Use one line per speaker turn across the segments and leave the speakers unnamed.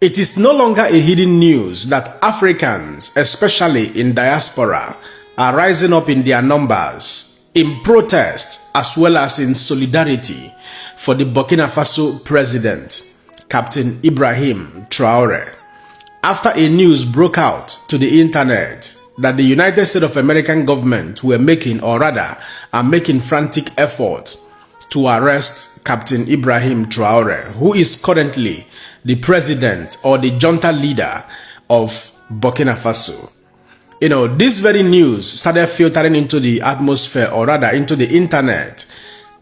It is no longer a hidden news that Africans, especially in diaspora, are rising up in their numbers in protest as well as in solidarity for the Burkina Faso president, Captain Ibrahim Traoré. After a news broke out to the internet that the United States of American government were making, or rather are making, frantic efforts to arrest Captain Ibrahim Traoré, who is currently the president or the junta leader of Burkina Faso. You know, this very news started filtering into the atmosphere, or rather into the internet,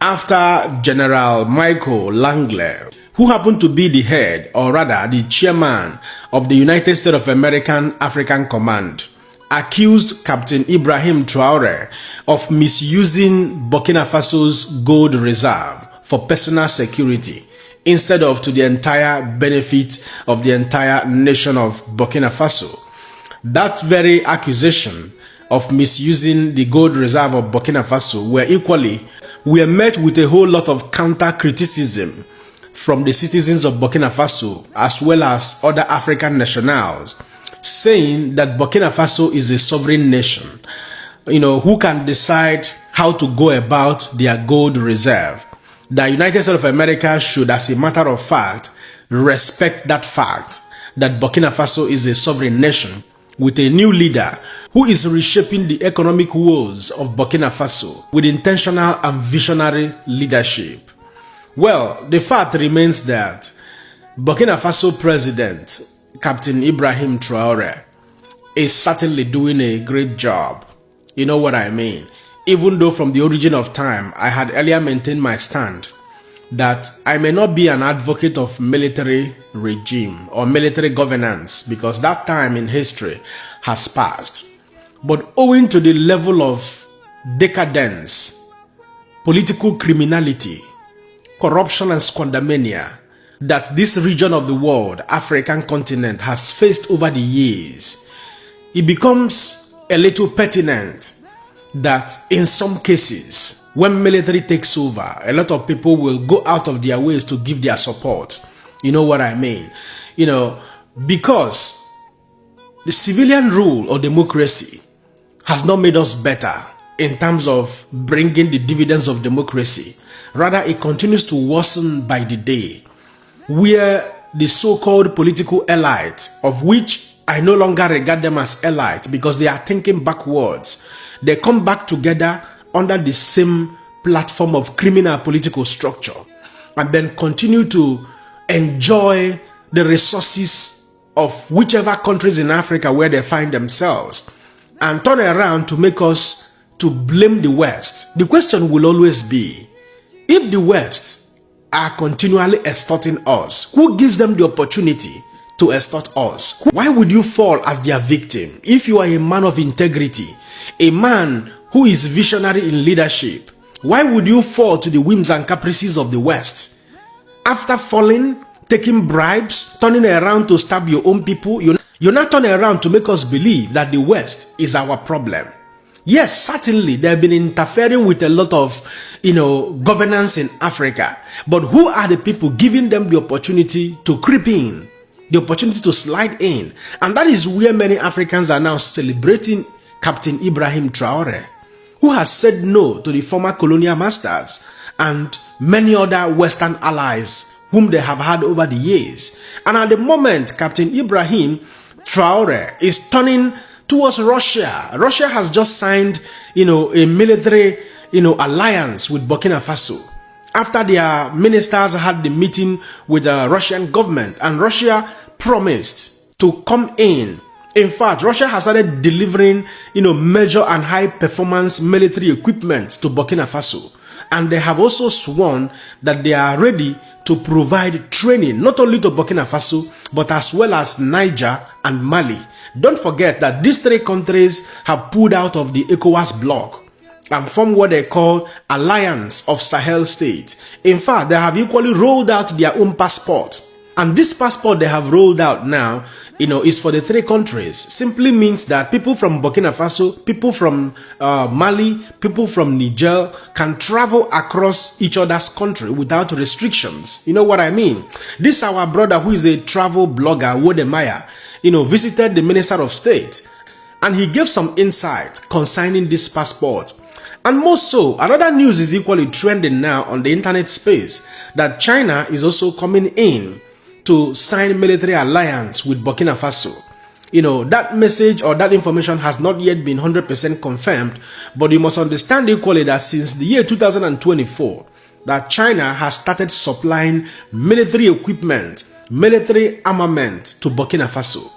after General Michael Langley, who happened to be the head, or rather the chairman of the United States of American African Command, accused Captain Ibrahim Traoré of misusing Burkina Faso's gold reserve for personal security instead of to the entire benefit of the entire nation of Burkina Faso. That very accusation of misusing the gold reserve of Burkina Faso were met with a whole lot of counter-criticism from the citizens of Burkina Faso as well as other African nationals, saying that Burkina Faso is a sovereign nation, you know, who can decide how to go about their gold reserve. The United States of America should, as a matter of fact, respect that fact that Burkina Faso is a sovereign nation with a new leader who is reshaping the economic woes of Burkina Faso with intentional and visionary leadership. Well, the fact remains that Burkina Faso President Captain Ibrahim Traoré is certainly doing a great job. You know what I mean? Even though from the origin of time, I had earlier maintained my stand that I may not be an advocate of military regime or military governance because that time in history has passed. But owing to the level of decadence, political criminality, corruption and squandermania that this region of the world, African continent, has faced over the years, it becomes a little pertinent that in some cases, when military takes over, a lot of people will go out of their ways to give their support. You know what I mean? You know, because the civilian rule or democracy has not made us better in terms of bringing the dividends of democracy. Rather, it continues to worsen by the day, where the so-called political elite, of which I no longer regard them as elite because they are thinking backwards, they come back together under the same platform of criminal political structure and then continue to enjoy the resources of whichever countries in Africa where they find themselves and turn around to make us to blame the West. The question will always be, if the West are continually extorting us, who gives them the opportunity to extort us? Why would you fall as their victim if you are a man of integrity, a man who is visionary in leadership? Why would you fall to the whims and caprices of the West? After falling, taking bribes, turning around to stab your own people, you're not turning around to make us believe that the West is our problem. Yes, certainly they have been interfering with a lot of, governance in Africa. But who are the people giving them the opportunity to creep in, the opportunity to slide in? And that is where many Africans are now celebrating Captain Ibrahim Traoré, who has said no to the former colonial masters and many other Western allies whom they have had over the years. And at the moment, Captain Ibrahim Traoré is turning towards Russia. Russia has just signed, a military, alliance with Burkina Faso after their ministers had the meeting with the Russian government, and Russia promised to come in. In fact, Russia has started delivering, major and high performance military equipment to Burkina Faso, and they have also sworn that they are ready to provide training not only to Burkina Faso but as well as Niger and Mali. Don't forget that these three countries have pulled out of the ECOWAS bloc and formed what they call Alliance of Sahel States. In fact, they have equally rolled out their own passport And this passport they have rolled out now, is for the 3 countries. Simply means that people from Burkina Faso, people from Mali, people from Niger can travel across each other's country without restrictions. You know what I mean? This our brother who is a travel blogger, Wodemaya, visited the Minister of State, and he gave some insight concerning this passport. And more so, another news is equally trending now on the internet space, that China is also coming in to sign military alliance with Burkina Faso. That message or that information has not yet been 100% confirmed, but you must understand equally that since the year 2024, that China has started supplying military equipment, military armament to Burkina Faso.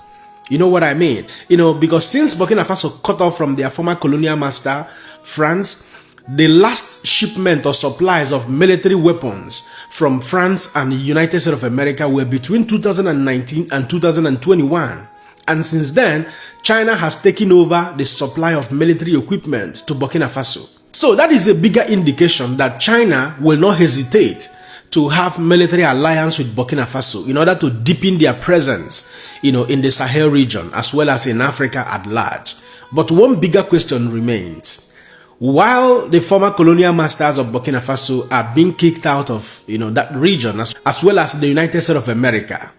You know what I mean? Because since Burkina Faso cut off from their former colonial master, France, the last shipment or supplies of military weapons from France and the United States of America were between 2019 and 2021. And since then, China has taken over the supply of military equipment to Burkina Faso. So that is a bigger indication that China will not hesitate to have military alliance with Burkina Faso in order to deepen their presence, in the Sahel region as well as in Africa at large. But one bigger question remains. While the former colonial masters of Burkina Faso are being kicked out of, that region, as well as the United States of America,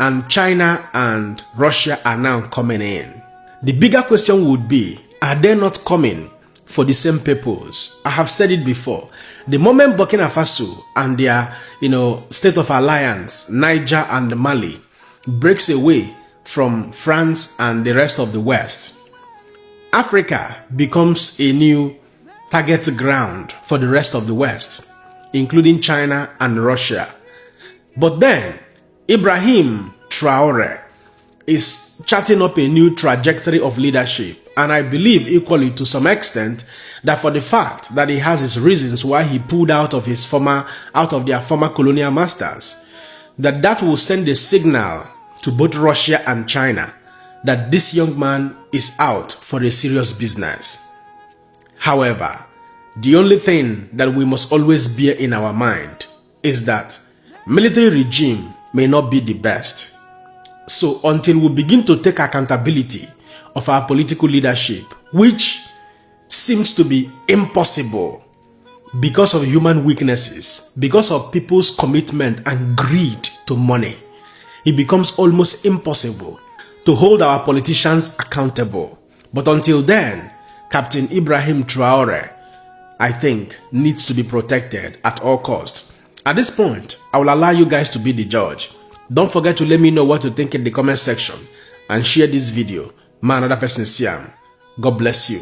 and China and Russia are now coming in, the bigger question would be, are they not coming for the same purpose? I have said it before. The moment Burkina Faso and their, state of alliance, Niger and Mali, breaks away from France and the rest of the West, Africa becomes a new target ground for the rest of the West, including China and Russia. But then, Ibrahim Traoré is charting up a new trajectory of leadership, and I believe equally to some extent that for the fact that he has his reasons why he pulled out of their former colonial masters, that will send a signal to both Russia and China that this young man is out for a serious business. However, the only thing that we must always bear in our mind is that military regime may not be the best. So until we begin to take accountability of our political leadership, which seems to be impossible because of human weaknesses, because of people's commitment and greed to money, it becomes almost impossible to hold our politicians accountable. But until then, Captain Ibrahim Traoré, I think, needs to be protected at all costs. At this point, I will allow you guys to be the judge. Don't forget to let me know what you think in the comment section and share this video. May another person see. God bless you.